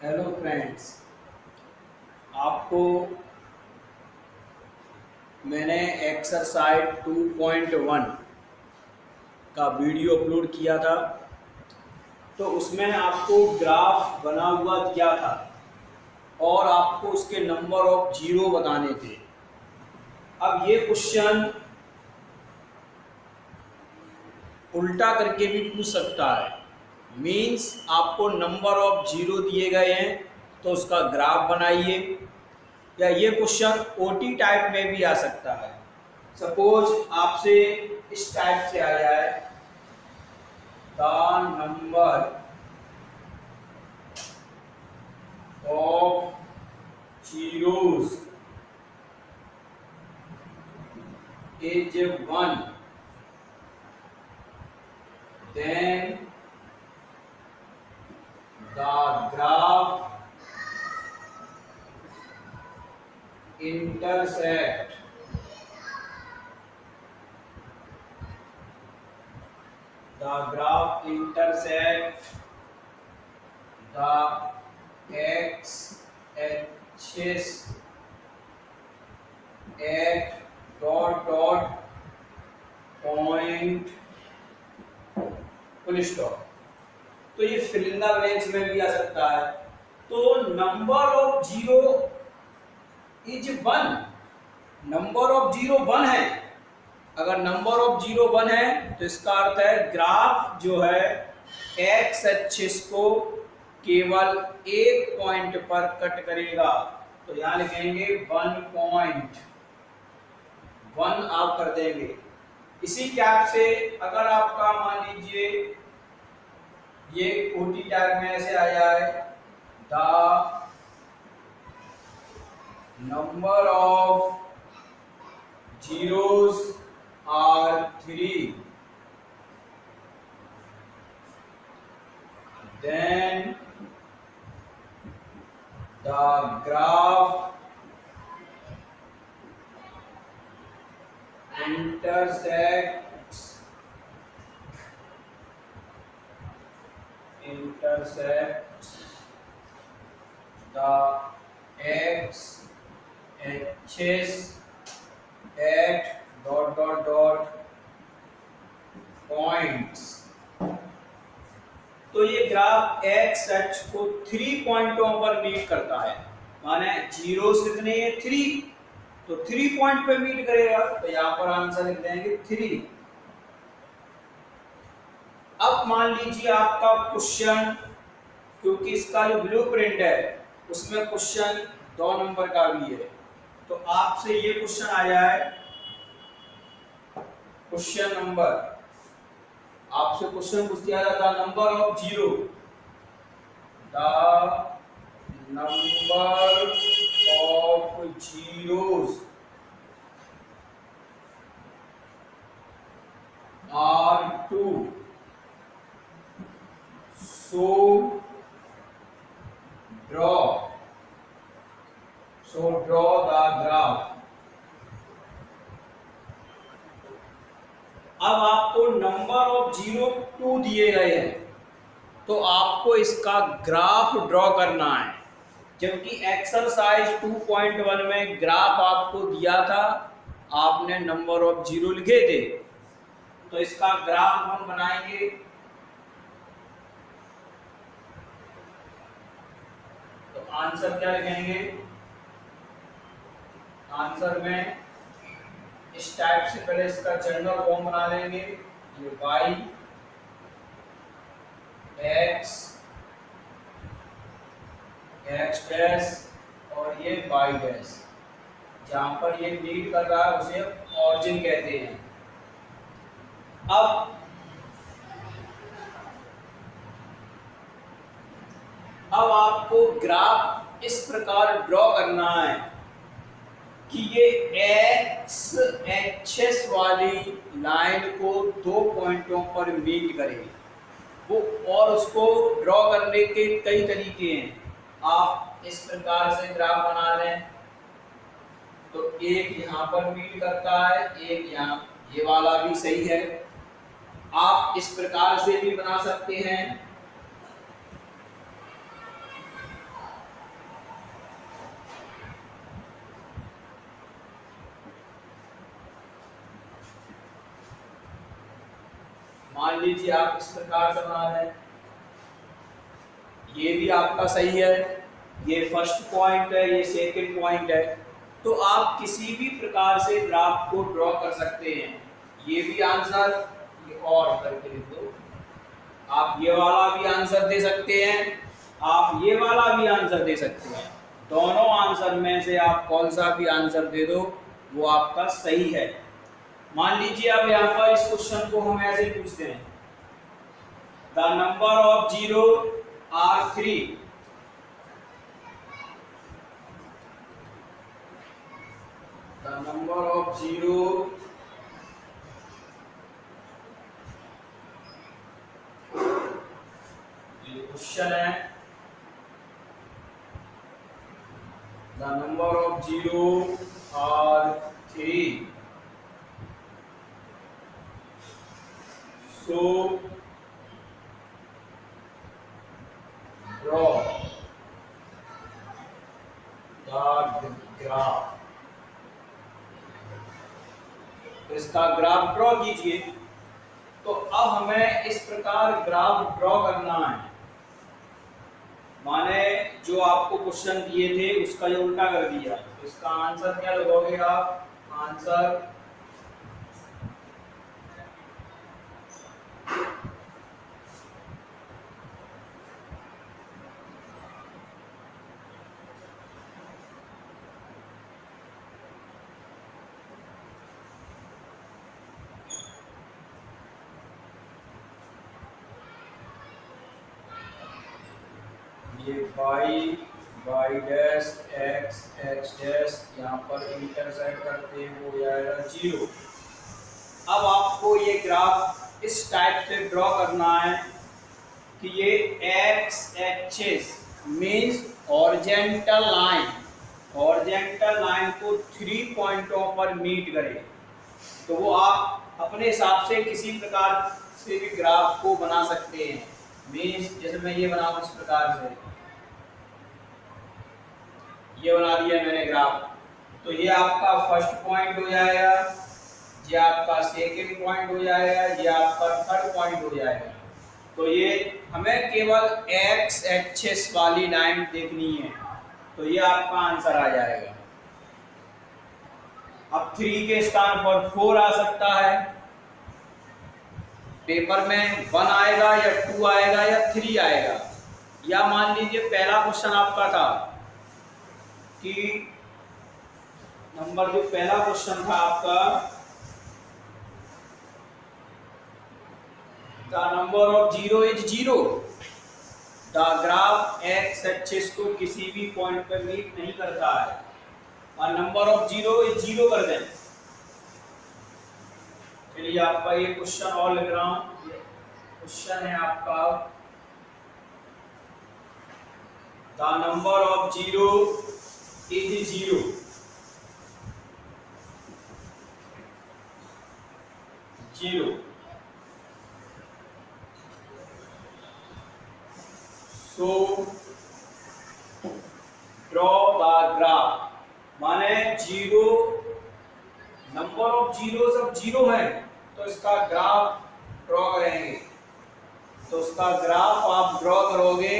Hello friends. आपको मैंने exercise 2.1 का वीडियो अपलोड किया था। तो उसमें आपको ग्राफ बना हुआ दिया था और आपको उसके नंबर ऑफ जीरो बताने थे। अब ये क्वेश्चन उल्टा करके भी पूछ सकता है। मीन्स आपको नंबर ऑफ जीरो दिए गए हैं तो उसका ग्राफ बनाइए, या ये क्वेश्चन ओटी टाइप में भी आ सकता है। सपोज आपसे इस टाइप से आ जाए, the number of zeros is 1, then the graph intersect the x axis at dot dot point full stop. तो ये फिल इन द ब्लैंक्स में भी आ सकता है। तो number of zero is 1, number of zero 1 है। अगर नंबर ऑफ जीरो 1 है तो इसका अर्थ है ग्राफ जो है एक्स एक्सिस को केवल एक पॉइंट पर कट करेगा। तो यहां लिखेंगे 1.1 आप कर देंगे। इसी कैप से अगर आपका मान लीजिए ये ओटी टैग में ऐसे आ जाए, the number of zeros are 3, then the graph intersects the x axis at dot dot dot points। तो ये ग्राफ एक्स एक्स को 3 पॉइंटों पर मीट करता है। माने जीरो से कितने, 3, तो 3 पॉइंट पे मीट करेगा। तो यहां पर आंसर लिख देंगे 3। अब मान लीजिए आपका क्वेश्चन, क्योंकि इसका जो ब्लूप्रिंट है उसमें क्वेश्चन 2 नंबर का भी है, तो आपसे ये क्वेश्चन आ जाए, क्वेश्चन नंबर, आपसे क्वेश्चन पूछ दिया जाता number of zero, the number of zeros are 2, so draw the graph। अब आपको नंबर ऑफ जीरो 2 दिए गए हैं तो आपको इसका ग्राफ ड्रॉ करना है। जबकि एक्सरसाइज 2.1 में ग्राफ आपको दिया था, आपने नंबर ऑफ जीरो लिखे थे, तो इसका ग्राफ हम बनाएंगे। तो आंसर क्या लिखेंगे, आंसर में इस टाइप से पहले इसका जनरल फॉर्म बना लेंगे। ये y x x डैश और ये y डैश, जहां पर ये मीट कर रहा है उसे ऑरिजिन कहते हैं। अब आपको ग्राफ इस प्रकार ड्रॉ करना है कि ये एक्स एक्सिस वाली लाइन को 2 पॉइंटों पर मीट करे वो, और उसको ड्रॉ करने के कई तरीके हैं। आप इस प्रकार से ग्राफ बना लें तो एक यहाँ पर मीट करता है, एक यहाँ, ये वाला भी सही है। आप इस प्रकार से भी बना सकते हैं। मान लीजिए आप इस प्रकार से बना रहे हैं, ये भी आपका सही है, ये फर्स्ट पॉइंट है, ये सेकंड पॉइंट है। तो आप किसी भी प्रकार से ग्राफ को ड्रॉ कर सकते हैं। ये भी आंसर, ये और करके लिख दो। आप ये वाला भी आंसर दे सकते हैं, आप ये वाला भी आंसर दे सकते हैं। दोनों आंसर में से आप कौन सा भी आंसर दे दो वो आपका सही है। मान लीजिए अब यहाँ पर इस क्वेश्चन को हम ऐसे पूछते हैं, the number of zero are 3। The number of zero question है, the number of zero are 3, so draw the graph। इसका ग्राफ ड्रॉ कीजिए। तो अब हमें इस प्रकार ग्राफ ड्रॉ करना है, माने जो आपको क्वेश्चन दिए थे उसका ये उल्टा कर दिया। तो इसका आंसर क्या लगाओगे आप? आंसर ये y डैश x डैश यहाँ पर इंटरसेक्ट करते हैं वो आएगा 0। अब आपको ये ग्राफ इस टाइप से ड्रॉ करना है कि ये x axis means horizontal line, horizontal line को 3 पॉइंटों पर मीट करे। तो वो आप अपने हिसाब से किसी प्रकार से भी ग्राफ को बना सकते हैं। मींस जैसे मैं ये बनाऊं इस प्रकार से, ये बना दिया मैंने ग्राफ। तो ये आपका फर्स्ट पॉइंट हो जाएगा, ये आपका सेकंड पॉइंट हो जाएगा, ये आपका थर्ड पॉइंट हो जाएगा। तो ये हमें केवल x एक्सिस वाली लाइन देखनी है, तो ये आपका आंसर आ जाएगा। अब 3 के स्थान पर 4 आ सकता है, पेपर में 1 आएगा या 2 आएगा या 3 आएगा। या मान लीजिए पहला क्वेश्चन आपका था कि नंबर जो पहला क्वेश्चन था आपका, the number of zero is 0, the graph x axis को किसी भी पॉइंट पर मीट नहीं करता है, और नंबर ऑफ 0 इज 0 कर दें। चलिए आपका ये क्वेश्चन और लिख रहा हूं। क्वेश्चन है आपका, the number of 0 is 0, so draw the graph। माने 0, नंबर ऑफ 0 सब 0 है, तो इसका ग्राफ ड्रॉ करेंगे। तो उसका ग्राफ आप ड्रॉ करोगे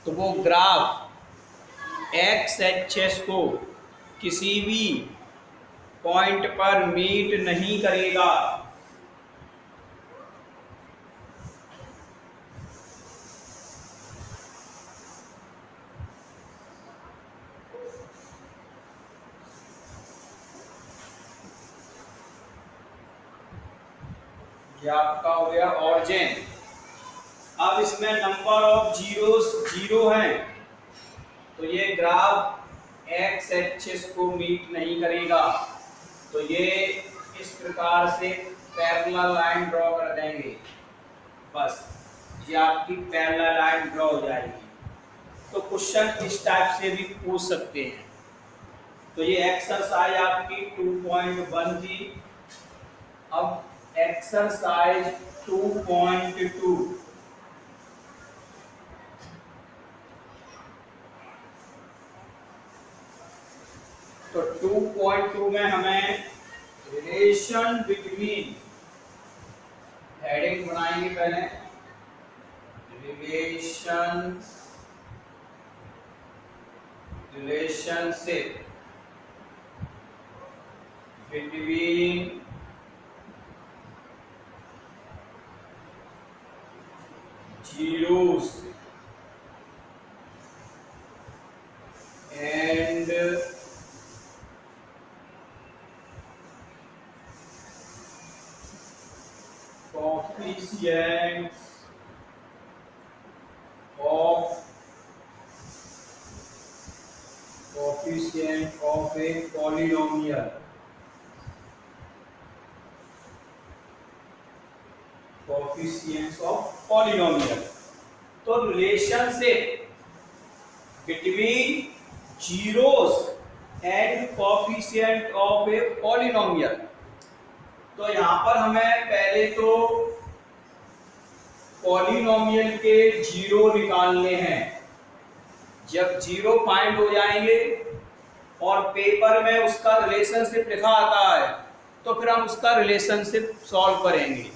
तो वो ग्राफ एक्स एक्सिस को किसी भी पॉइंट पर मीट नहीं करेगा। ये आपका हो गया ऑरिजिन। अब इसमें नंबर ऑफ जीरोस 0 है, तो ये ग्राफ एक्स एक्सिस को मीट नहीं करेगा। तो ये इस प्रकार से पैरेलल लाइन ड्रॉ कर देंगे, बस ये आपकी पैरेलल लाइन ड्रॉ हो जाएगी। तो क्वेश्चन इस टाइप से भी पूछ सकते हैं। तो ये एक्सरसाइज आपकी 2.1 थी। अब एक्सरसाइज 2.2, तो 2.2 में हमें रिलेशन बिटवीन, हेडिंग एक बनाएंगे पहले, relationship between zeros and coefficients of a polynomial. Coefficients of polynomial. तो relationship between zeros and coefficient of a polynomial. तो यहाँ पर हमें पहले तो पॉलिनोमियल के जीरो निकालने हैं। जब जीरो फाइंड हो जाएंगे और पेपर में उसका रिलेशनशिप लिखा आता है तो फिर हम उसका रिलेशनशिप सॉल्व करेंगे।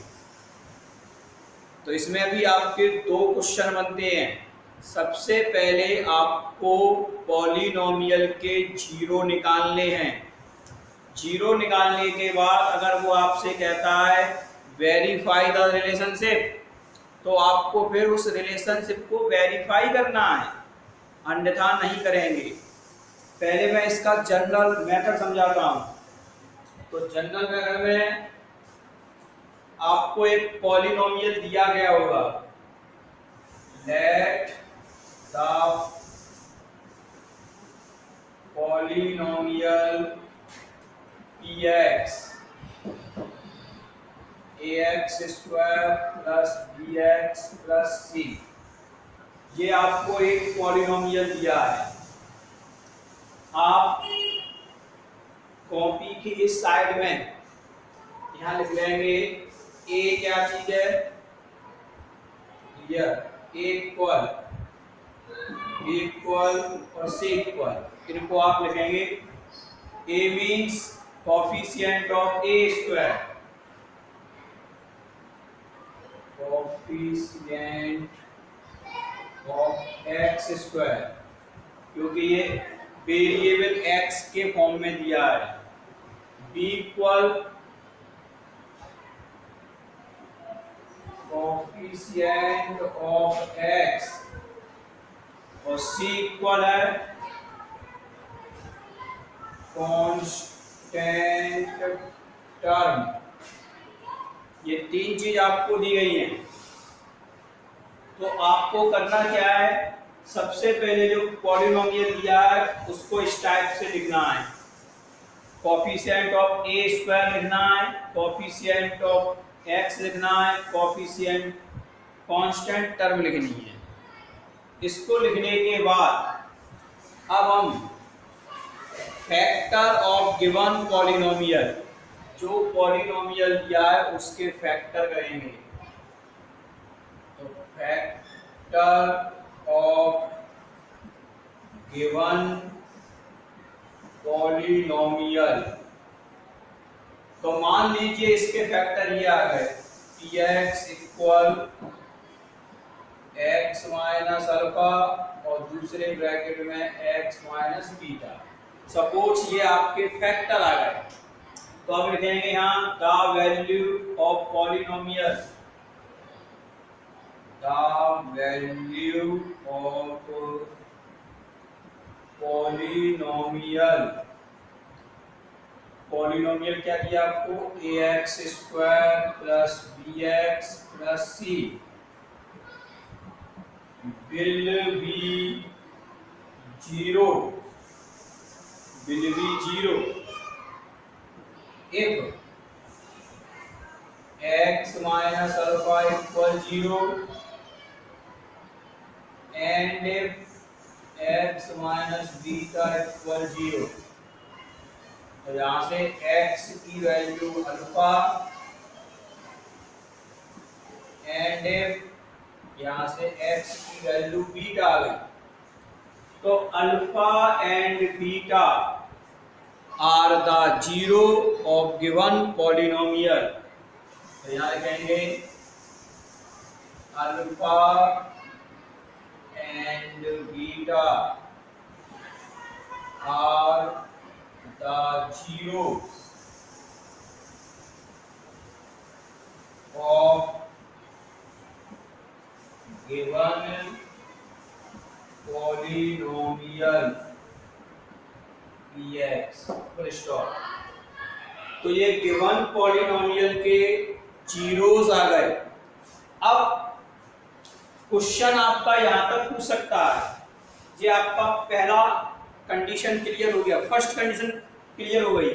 तो इसमें अभी आपके दो क्वेश्चन बनते हैं। सबसे पहले आपको पॉलिनोमियल के जीरो निकालने हैं। जीरो निकालने के बाद अगर वो आपसे कहता है वेरीफाई द रिलेशनशिप, तो आपको फिर उस रिलेशनशिप को वेरीफाई करना है, अन्यथा नहीं करेंगे। पहले मैं इसका जनरल मेथड समझाता हूँ। तो जनरल मेथड में आपको एक पॉलिनोमियल दिया गया होगा, let the polynomial px ax square plus bx plus c, ये आपको एक पॉलिनोमियल दिया है। आप कॉपी की इस साइड में यहां लिख लेंगे a क्या चीज है, इक्वल और c इक्वल। इनको आप लिखेंगे a means coefficient of a square, coefficient of x square, क्योंकि ये वेरिएबल x के फॉर्म में दिया है। b equal coefficient of x और c इक्वल है कांस्टेंट टर्म। ये तीन चीज आपको दी गई हैं। तो आपको करना क्या है, सबसे पहले जो पॉलिनोमियल दिया है उसको इस टाइप से लिखना है। कोएफिशिएंट ऑफ a स्क्वायर लिखना है, कोएफिशिएंट ऑफ x लिखना है, कोएफिशिएंट कांस्टेंट टर्म लिखनी है। इसको लिखने के बाद अब हम फैक्टर ऑफ गिवन पॉलिनोमियल, जो पॉलिनोमियल दिया है उसके फैक्टर करेंगे। तो फैक्टर ऑफ गिवन पॉलिनोमियल, तो मान लीजिए इसके फैक्टर ये आ गए, px equal x minus alpha और दूसरे ब्रैकेट में x माइनस बीटा। सपोज ये आपके फैक्टर आ गए, तो अब लिखेंगे यहाँ the value of polynomial, the value of polynomial. Polynomial क्या दिया आपको, ax square plus bx plus c will be zero if x minus alpha equal 0 and if x minus beta equal 0। तो यहाँ से x की वैल्यू अल्फा एंड if यहाँ से x की वैल्यू बीटा आ गई। तो alpha and beta are the zero of given polynomial. तो यहाँ लिखेंगे alpha and beta are the zero of given polynomial px, full stop. तो ये गिवन पॉलिनोमियल के जीरोस आ गए। अब क्वेश्चन आपका यहां तक पूछ सकता है, ये आपका पहला कंडीशन क्लियर हो गया, फर्स्ट कंडीशन क्लियर हो गई।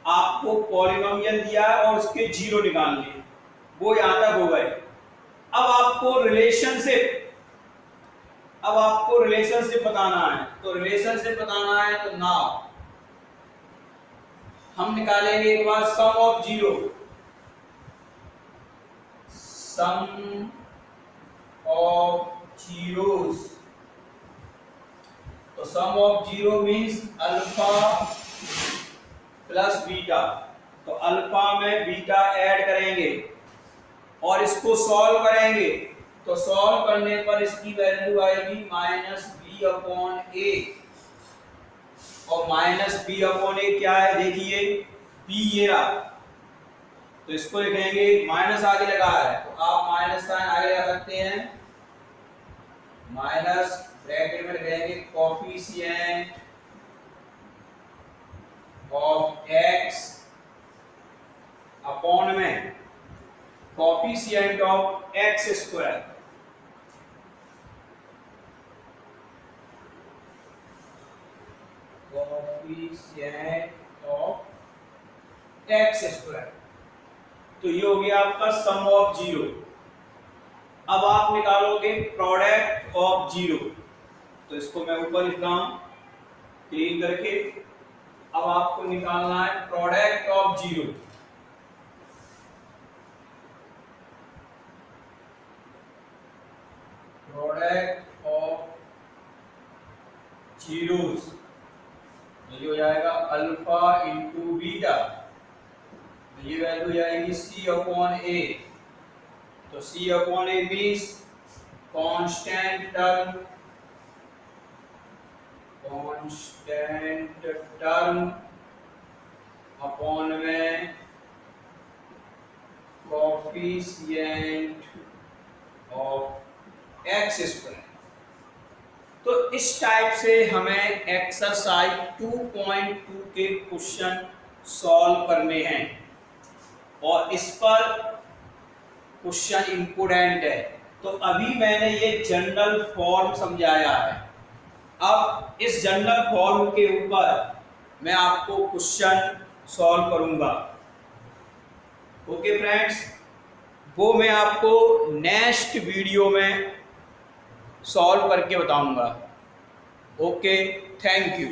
आपको पॉलिनोमियल दिया है और उसके जीरो निकालने, वो यहां तक हो गए। अब आपको रिलेशनशिप बताना है। तो रिलेशनशिप बताना है तो नाउ हम निकालेंगे एक बार sum of zero. Sum of zeros, तो sum of zero means alpha plus beta. तो अल्फा में बीटा ऐड करेंगे और इसको सॉल्व करेंगे। तो सॉल्व करने पर इसकी वैल्यू आएगी माइनस बी अपॉन ए। और माइनस बी अपॉन ए क्या है देखिए, बी ये रहा। तो इसको लिखेंगे, माइनस आगे लगा है तो आप माइनस साइन आगे लगा सकते हैं। माइनस ब्रैकेट में लिखेंगे कोफिशिएंट ऑफ एक्स अपॉन में coefficient of x square. Coefficient of x square. तो ये हो गया आपका सम ऑफ जीरो। अब आप निकालोगे प्रोडक्ट ऑफ जीरो। तो इसको मैं ऊपर लिख रहा हूं क्लीन करके। अब आपको निकालना है product of zero. Product of zeros, ये हो जाएगा अल्फा इंटू बीटा। ये वैल्यू जाएगी सी अपॉन ए। तो सी अपॉन ए मीन्स कांस्टेंट टर्म अपॉन में कोफिशिएंट ऑफ एक्स स्क्वायर। तो इस टाइप से हमें एक्सरसाइज 2.2 के क्वेश्चन सॉल्व करने हैं और इस पर क्वेश्चन इंपोर्टेंट है। तो अभी मैंने ये जनरल फॉर्म समझाया है। अब इस जनरल फॉर्म के ऊपर मैं आपको क्वेश्चन सॉल्व करूंगा। ओके फ्रेंड्स, वो मैं आपको नेक्स्ट वीडियो में सॉल्व करके बताऊंगा। Okay, thank you.